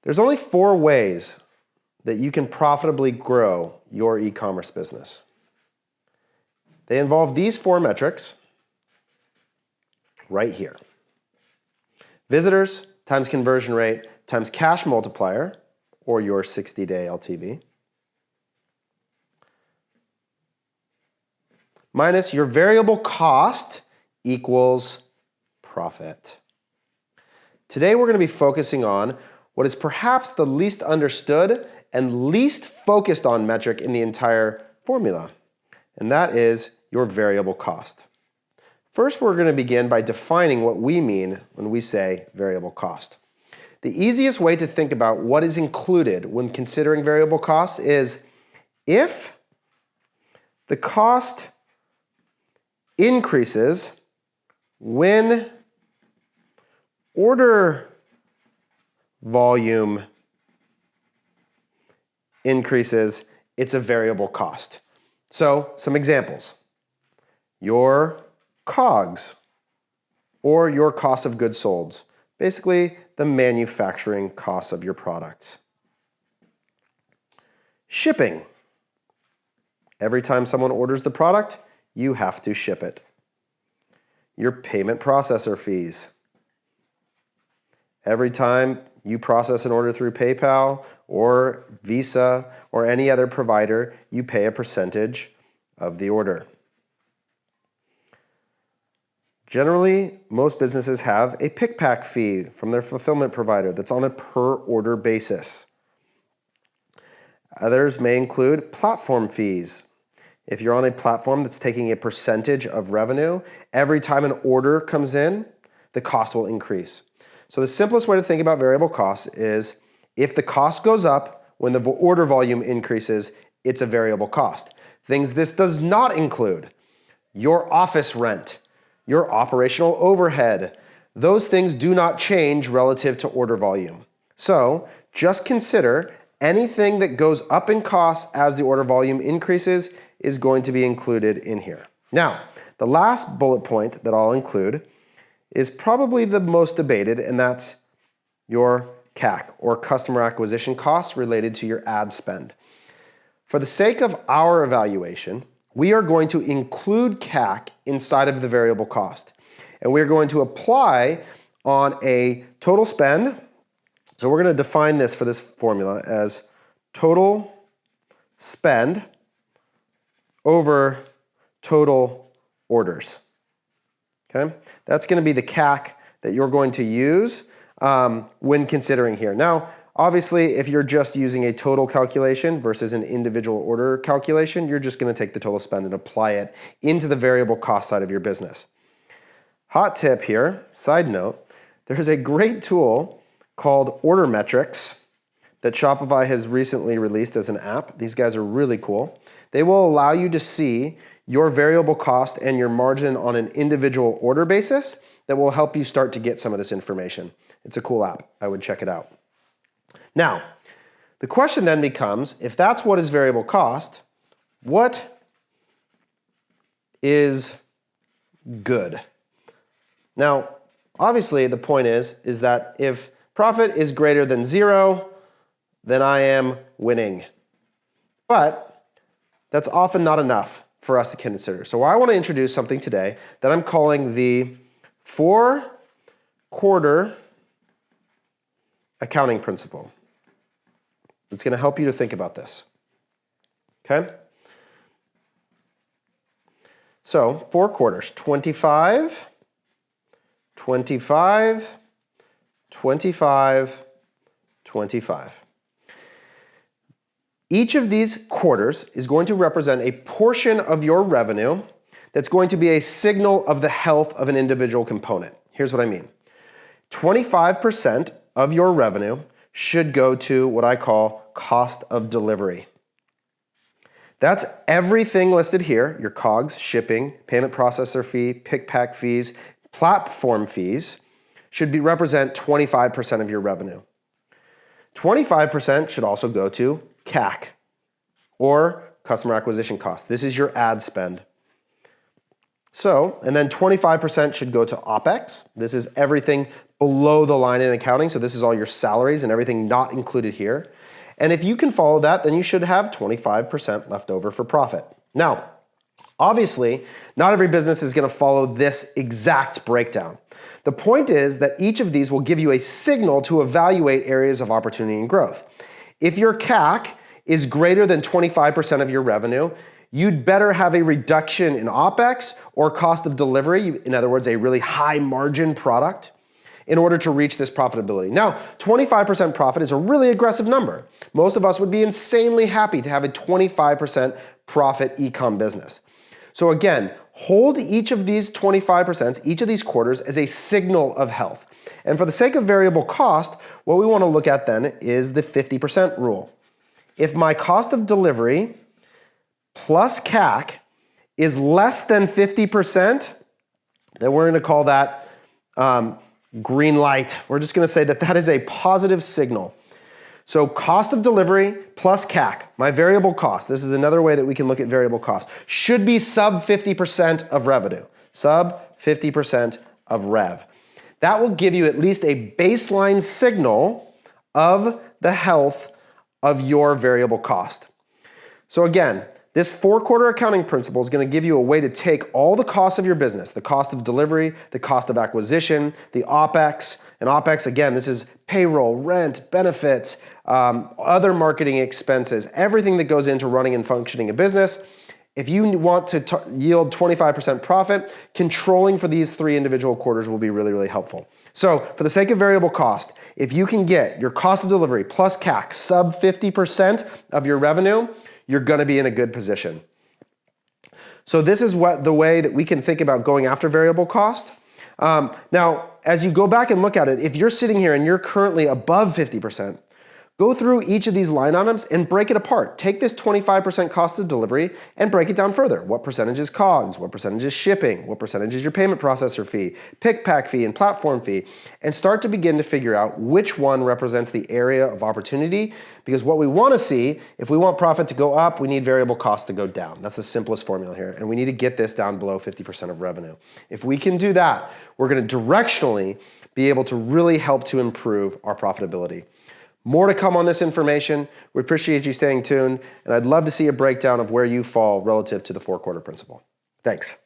There's only 4 ways that you can profitably grow your e-commerce business. They involve these 4 metrics right here. Visitors times conversion rate times cash multiplier, or your 60-day LTV, minus your variable cost equals profit. Today we're going to be focusing on what is perhaps the least understood and least focused on metric in the entire formula, and that is your variable cost. First, we're going to begin by defining what we mean when we say variable cost. The easiest way to think about what is included when considering variable costs is if the cost increases when order volume increases, it's a variable cost. So, some examples. Your COGS, or your cost of goods sold, basically the manufacturing costs of your products. Shipping. Every time someone orders the product, you have to ship it. Your payment processor fees. Every time you process an order through PayPal or Visa or any other provider, you pay a percentage of the order. Generally, most businesses have a pick-pack fee from their fulfillment provider that's on a per-order basis. Others may include platform fees. If you're on a platform that's taking a percentage of revenue, every time an order comes in, the cost will increase. So the simplest way to think about variable costs is if the cost goes up when the order volume increases, it's a variable cost. Things this does not include: your office rent, your operational overhead. Those things do not change relative to order volume. So just consider anything that goes up in costs as the order volume increases is going to be included in here. Now, the last bullet point that I'll include is probably the most debated, and that's your CAC, or customer acquisition costs related to your ad spend. For the sake of our evaluation, we are going to include CAC inside of the variable cost. And we're going to apply on a total spend. So we're going to define this for this formula as total spend over total orders. Okay? That's going to be the CAC that you're going to use when considering here. Now, obviously, if you're just using a total calculation versus an individual order calculation, you're just going to take the total spend and apply it into the variable cost side of your business. Hot tip here, side note, there's a great tool called Order Metrics that Shopify has recently released as an app. These guys are really cool. They will allow you to see your variable cost and your margin on an individual order basis that will help you start to get some of this information. It's a cool app. I would check it out. Now, the question then becomes, if that's what is variable cost, what is good? Now, obviously, the point is that if profit is greater than 0, then I am winning. But that's often not enough for us to consider. So I want to introduce something today that I'm calling the 4-quarter accounting principle. It's going to help you to think about this. Okay? So 4 quarters, 25, 25, 25, 25. Each of these quarters is going to represent a portion of your revenue that's going to be a signal of the health of an individual component. Here's what I mean. 25% of your revenue should go to what I call cost of delivery. That's everything listed here: your COGS, shipping, payment processor fee, pick-pack fees, platform fees should represent 25% of your revenue. 25% should also go to CAC, or customer acquisition cost. This is your ad spend. So, and then 25% should go to OPEX. This is everything below the line in accounting. So this is all your salaries and everything not included here. And if you can follow that, then you should have 25% left over for profit. Now, obviously, not every business is going to follow this exact breakdown. The point is that each of these will give you a signal to evaluate areas of opportunity and growth. If your CAC is greater than 25% of your revenue, you'd better have a reduction in OPEX or cost of delivery, in other words, a really high margin product, in order to reach this profitability. Now, 25% profit is a really aggressive number. Most of us would be insanely happy to have a 25% profit e-com business. So again, hold each of these 25%, each of these quarters, as a signal of health. And for the sake of variable cost, what we want to look at then is the 50% rule. If my cost of delivery plus CAC is less than 50%, then we're going to call that green light. We're just going to say that that is a positive signal. So cost of delivery plus CAC, my variable cost, this is another way that we can look at variable cost, should be sub 50% of revenue. Sub 50% of rev. That will give you at least a baseline signal of the health of your variable cost. So again, this 4-quarter accounting principle is going to give you a way to take all the costs of your business, the cost of delivery, the cost of acquisition, the OPEX, and OPEX, again, this is payroll, rent, benefits, other marketing expenses, everything that goes into running and functioning a business. If you want to yield 25% profit, controlling for these 3 individual quarters will be really, really helpful. So for the sake of variable cost, if you can get your cost of delivery plus CAC sub 50% of your revenue, you're going to be in a good position. So this is the way that we can think about going after variable cost. Now, as you go back and look at it, if you're sitting here and you're currently above 50%, go through each of these line items and break it apart. Take this 25% cost of delivery and break it down further. What percentage is COGS? What percentage is shipping? What percentage is your payment processor fee, pick pack fee, and platform fee? And start to begin to figure out which one represents the area of opportunity. Because what we want to see, if we want profit to go up, we need variable cost to go down. That's the simplest formula here. And we need to get this down below 50% of revenue. If we can do that, we're going to directionally be able to really help to improve our profitability. More to come on this information. We appreciate you staying tuned, and I'd love to see a breakdown of where you fall relative to the 4-quarter principle. Thanks.